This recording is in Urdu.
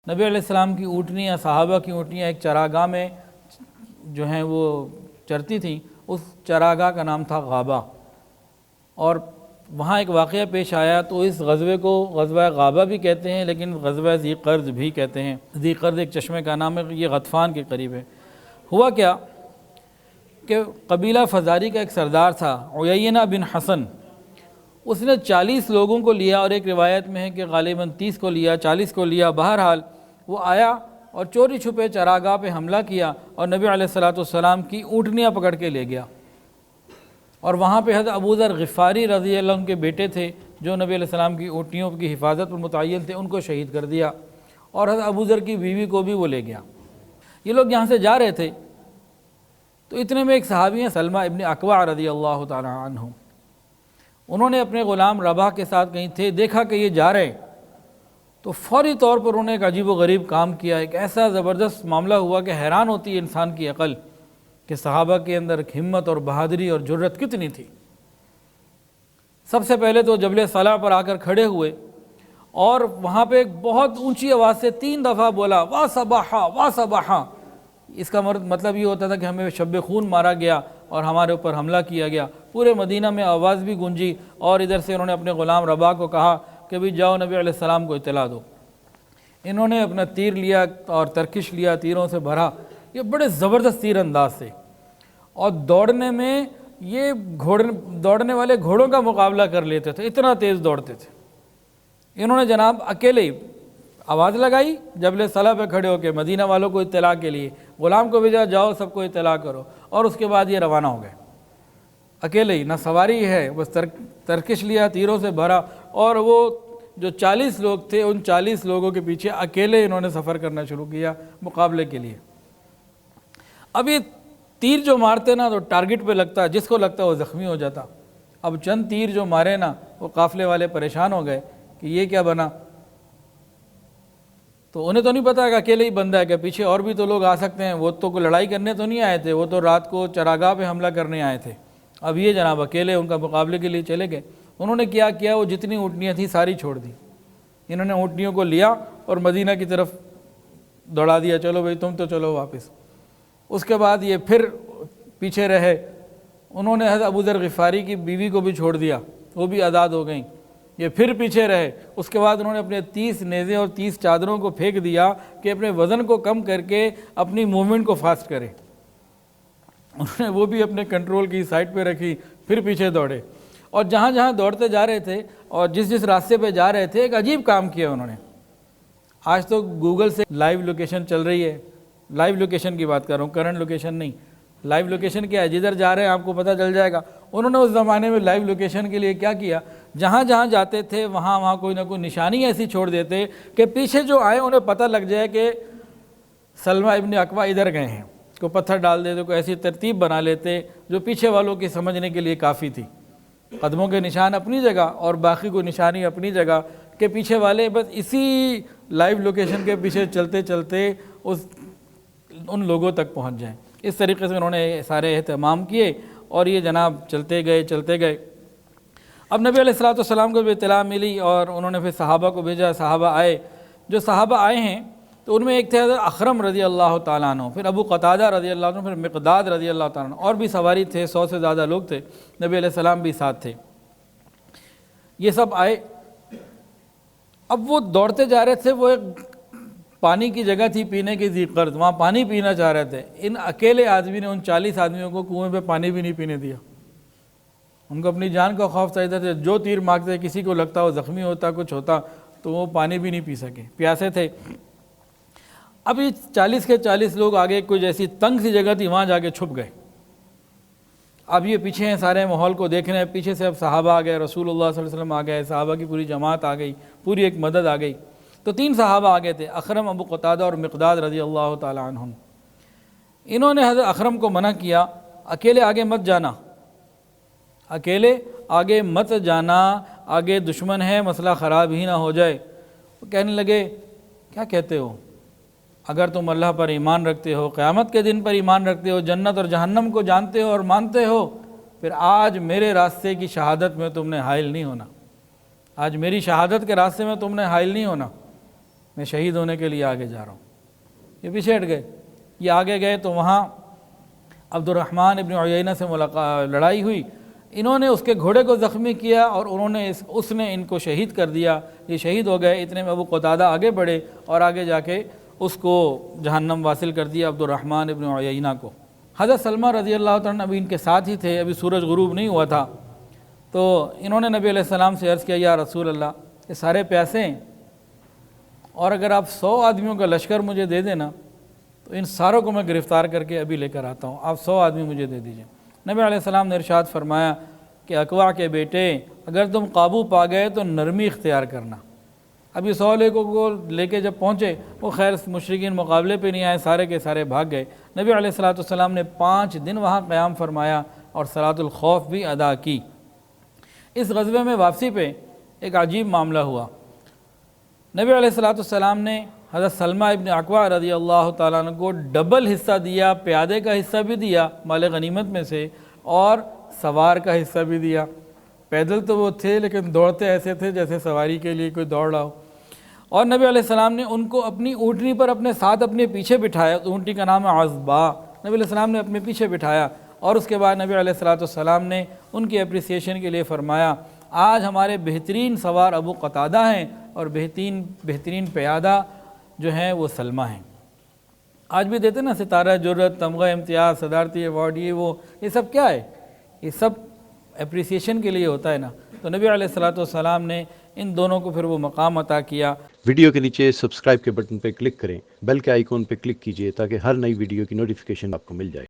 نبی علیہ السلام کی اونٹنیاں، صحابہ کی اونٹنیاں ایک چراگاہ میں جو ہیں وہ چرتی تھیں، اس چراگاہ کا نام تھا غابہ، اور وہاں ایک واقعہ پیش آیا تو اس غزوے کو غزوہ غابہ بھی کہتے ہیں، لیکن غزوہ ذی قرد بھی کہتے ہیں۔ ذی قرد ایک چشمے کا نام ہے، یہ غطفان کے قریب ہے۔ ہوا کیا کہ قبیلہ فزاری کا ایک سردار تھا عیینہ بن حسن، اس نے 40 لوگوں کو لیا، اور ایک روایت میں ہے کہ غالباً 30 کو لیا، 40 کو لیا، بہرحال وہ آیا اور چوری چھپے چراگاہ پہ حملہ کیا اور نبی علیہ السلام کی اونٹنیاں پکڑ کے لے گیا، اور وہاں پہ حضرت ابو ذر غفاری رضی اللہ عنہ کے بیٹے تھے جو نبی علیہ السلام کی اونٹنیوں کی حفاظت پر متعین تھے، ان کو شہید کر دیا، اور حضرت ابو ذر کی بیوی کو بھی وہ لے گیا۔ یہ لوگ یہاں سے جا رہے تھے تو اتنے میں ایک صحابی ہیں سلمہ ابن اکوع رضی اللہ تعالی عنہ، انہوں نے اپنے غلام رباح کے ساتھ کہیں تھے، دیکھا کہ یہ جا رہے ہیں تو فوری طور پر انہوں نے ایک عجیب و غریب کام کیا، ایک ایسا زبردست معاملہ ہوا کہ حیران ہوتی ہے انسان کی عقل کہ صحابہ کے اندر ہمت اور بہادری اور جرت کتنی تھی۔ سب سے پہلے تو جبل صلع پر آ کر کھڑے ہوئے اور وہاں پہ ایک بہت اونچی آواز سے 3 دفعہ بولا وا صباحا وا صباحا۔ اس کا مطلب یہ ہوتا تھا کہ ہمیں شب خون مارا گیا اور ہمارے اوپر حملہ کیا گیا۔ پورے مدینہ میں آواز بھی گونجی، اور ادھر سے انہوں نے اپنے غلام رباح کو کہا کہ بھی جاؤ نبی علیہ السلام کو اطلاع دو۔ انہوں نے اپنا تیر لیا اور ترکش لیا، تیروں سے بھرا، یہ بڑے زبردست تیر انداز سے، اور دوڑنے میں یہ دوڑنے والے گھوڑوں کا مقابلہ کر لیتے تھے، اتنا تیز دوڑتے تھے۔ انہوں نے جناب اکیلے ہی آواز لگائی جبل صلع پہ کھڑے ہو کے مدینہ والوں کو اطلاع کے لیے، غلام کو بھیجا جاؤ سب کو اطلاع کرو، اور اس کے بعد یہ روانہ ہو گئے اکیلے ہی، نہ سواری ہے، بس ترکش لیا، تیروں سے بھرا، اور وہ جو 40 لوگ تھے ان 40 لوگوں کے پیچھے اکیلے انہوں نے سفر کرنا شروع کیا مقابلے کے لیے۔ اب یہ تیر جو مارتے نا تو ٹارگٹ پہ لگتا، جس کو لگتا وہ زخمی ہو جاتا۔ اب چند تیر جو مارے نا وہ قافلے والے پریشان ہو گئے کہ یہ کیا بنا، تو انہیں تو نہیں پتا کہ اکیلے ہی بندہ ہے، کہ پیچھے اور بھی تو لوگ آ سکتے ہیں، وہ تو کوئی لڑائی کرنے تو نہیں آئے تھے، وہ تو رات کو چراگاہ پہ حملہ کرنے آئے تھے۔ اب یہ جناب اکیلے ان کا مقابلے کے لیے چلے گئے۔ انہوں نے کیا کیا، وہ جتنی اونٹنیاں تھیں ساری چھوڑ دی، انہوں نے اونٹنیوں کو لیا اور مدینہ کی طرف دوڑا دیا، چلو بھائی تم تو چلو واپس۔ اس کے بعد یہ پھر پیچھے رہے، انہوں نے حضرت ابو ذر غفاری کی بیوی کو بھی چھوڑ دیا، وہ بھی آزاد ہو گئیں، یہ پھر پیچھے رہے۔ اس کے بعد انہوں نے اپنے 30 نیزے اور 30 چادروں کو پھینک دیا کہ اپنے وزن کو کم کر کے اپنی موومنٹ کو فاسٹ کرے، انہوں نے وہ بھی اپنے کنٹرول کی سائٹ پہ رکھی، پھر پیچھے دوڑے، اور جہاں جہاں دوڑتے جا رہے تھے اور جس جس راستے پہ جا رہے تھے ایک عجیب کام کیا انہوں نے۔ آج تو گوگل سے لائیو لوکیشن چل رہی ہے، لائیو لوکیشن کی بات کر رہا ہوں، کرنٹ لوکیشن نہیں۔ لائیو لوکیشن کیا ہے، جدھر جا رہے ہیں آپ کو پتہ چل جائے گا۔ انہوں نے اس زمانے میں لائیو لوکیشن کے لیے کیا کیا، جہاں جہاں جاتے تھے وہاں کوئی نہ کوئی نشانی ایسی چھوڑ دیتے کہ پیچھے جو آئے انہیں پتہ لگ جائے کہ سلمہ ابن اکوع ادھر گئے ہیں، کوئی پتھر ڈال دیتے، کوئی ایسی ترتیب بنا لیتے جو پیچھے والوں کی سمجھنے کے لیے کافی تھی۔ قدموں کے نشان اپنی جگہ اور باقی کوئی نشانی اپنی جگہ، کہ پیچھے والے بس اسی لائیو لوکیشن کے پیچھے چلتے چلتے ان لوگوں تک پہنچ جائیں۔ اس طریقے سے انہوں نے سارے اہتمام کیے، اور یہ جناب چلتے گئے۔ اب نبی علیہ السلام کو بھی اطلاع ملی اور انہوں نے پھر صحابہ کو بھیجا، صحابہ آئے۔ جو صحابہ آئے ہیں تو ان میں ایک تھے حضرت اخرم رضی اللہ تعالیٰ عنہ، پھر ابو قتادہ رضی اللہ عنہ، پھر مقداد رضی اللہ تعالیٰ عنہ، اور بھی سواری تھے، 100 سے زیادہ لوگ تھے، نبی علیہ السلام بھی ساتھ تھے۔ یہ سب آئے، اب وہ دوڑتے جا رہے تھے، وہ ایک پانی کی جگہ تھی پینے کی ذی قرد، وہاں پانی پینا چاہ رہے تھے۔ ان اکیلے آدمی نے ان 40 آدمیوں کو کنویں پہ پانی بھی نہیں پینے دیا، ان کو اپنی جان کا خوف تھا، ادھر سے جو تیر مارتے کسی کو لگتا وہ زخمی ہوتا، کچھ ہوتا، تو وہ پانی بھی نہیں پی سکے، پیاسے تھے۔ اب یہ 40 کے 40 لوگ آگے کوئی جیسی تنگ سی جگہ تھی، وہاں جا کے چھپ گئے۔ اب یہ پیچھے ہیں، سارے ماحول کو دیکھ رہے ہیں، پیچھے سے اب صحابہ آ گئے، رسول اللہ صلی اللہ علیہ وسلم آ گئے، صحابہ کی پوری جماعت آ گئی، پوری ایک مدد آ گئی۔ تو 3 صحابہ آگے تھے، اخرم، ابو قتادہ اور مقداد رضی اللہ تعالی عنہم۔ انہوں نے حضرت اخرم کو منع کیا، اکیلے آگے مت جانا، اکیلے آگے مت جانا، آگے دشمن ہے، مسئلہ خراب ہی نہ ہو جائے۔ وہ کہنے لگے کیا کہتے ہو، اگر تم اللہ پر ایمان رکھتے ہو، قیامت کے دن پر ایمان رکھتے ہو، جنت اور جہنم کو جانتے ہو اور مانتے ہو، پھر آج میرے راستے کی شہادت میں تم نے حائل نہیں ہونا، آج میری شہادت کے راستے میں تم نے حائل نہیں ہونا۔ میں شہید ہونے کے لیے آگے جا رہا ہوں۔ یہ پیچھے ہٹ گئے، یہ آگے گئے تو وہاں عبد الرحمن ابن عیینہ سے لڑائی ہوئی، انہوں نے اس کے گھوڑے کو زخمی کیا اور انہوں نے اس نے ان کو شہید کر دیا، یہ شہید ہو گئے۔ اتنے میں ابو قتادہ آگے بڑھے اور آگے جا کے اس کو جہنم واصل کر دیا عبد الرحمن ابن عیینہ کو۔ حضرت سلمہ رضی اللہ تعالیٰ عنہ ابھی ان کے ساتھ ہی تھے، ابھی سورج غروب نہیں ہوا تھا، تو انہوں نے نبی علیہ السلام سے عرض کیا یا رسول اللہ یہ سارے پیسے ہیں اور اگر آپ 100 آدمیوں کا لشکر مجھے دے دینا تو ان ساروں کو میں گرفتار کر کے ابھی لے کر آتا ہوں، آپ 100 آدمی مجھے دے دیجئے۔ نبی علیہ السلام نے ارشاد فرمایا کہ اقوا کے بیٹے اگر تم قابو پا گئے تو نرمی اختیار کرنا۔ ابھی 100 لوگوں کو لے کے جب پہنچے وہ خیر مشرکین مقابلے پہ نہیں آئے، سارے کے سارے بھاگ گئے۔ نبی علیہ السلام نے 5 دن وہاں قیام فرمایا اور صلاۃ الخوف بھی ادا کی۔ اس غزوے میں واپسی پہ ایک عجیب معاملہ ہوا۔ نبی علیہ السلام نے حضرت سلمہ ابن اکوع رضی اللہ تعالیٰ عنہ کو ڈبل حصہ دیا، پیادے کا حصہ بھی دیا مال غنیمت میں سے اور سوار کا حصہ بھی دیا۔ پیدل تو وہ تھے لیکن دوڑتے ایسے تھے جیسے سواری کے لیے کوئی دوڑ رہا ہو۔ اور نبی علیہ السلام نے ان کو اپنی اونٹنی پر اپنے ساتھ اپنے پیچھے بٹھایا، اونٹنی کا نام ہے عزبا، نبی علیہ السلام نے اپنے پیچھے بٹھایا اور اس کے بعد نبی علیہ السلام نے ان کی اپریسیشن کے لیے فرمایا آج ہمارے بہترین سوار ابو قتادہ ہیں اور بہترین پیادہ جو ہیں وہ سلمہ ہیں۔ آج بھی دیتے نا ستارہ جرت، تمغہ امتیاز، صدارتی ایوارڈ، یہ سب کیا ہے؟ یہ سب اپریسیشن کے لیے ہوتا ہے نا۔ تو نبی علیہ السلام نے ان دونوں کو پھر وہ مقام عطا کیا۔ ویڈیو کے نیچے سبسکرائب کے بٹن پہ کلک کریں، بیل کے آئیکن پہ کلک کیجئے تاکہ ہر نئی ویڈیو کی نوٹیفیکیشن آپ کو مل جائے۔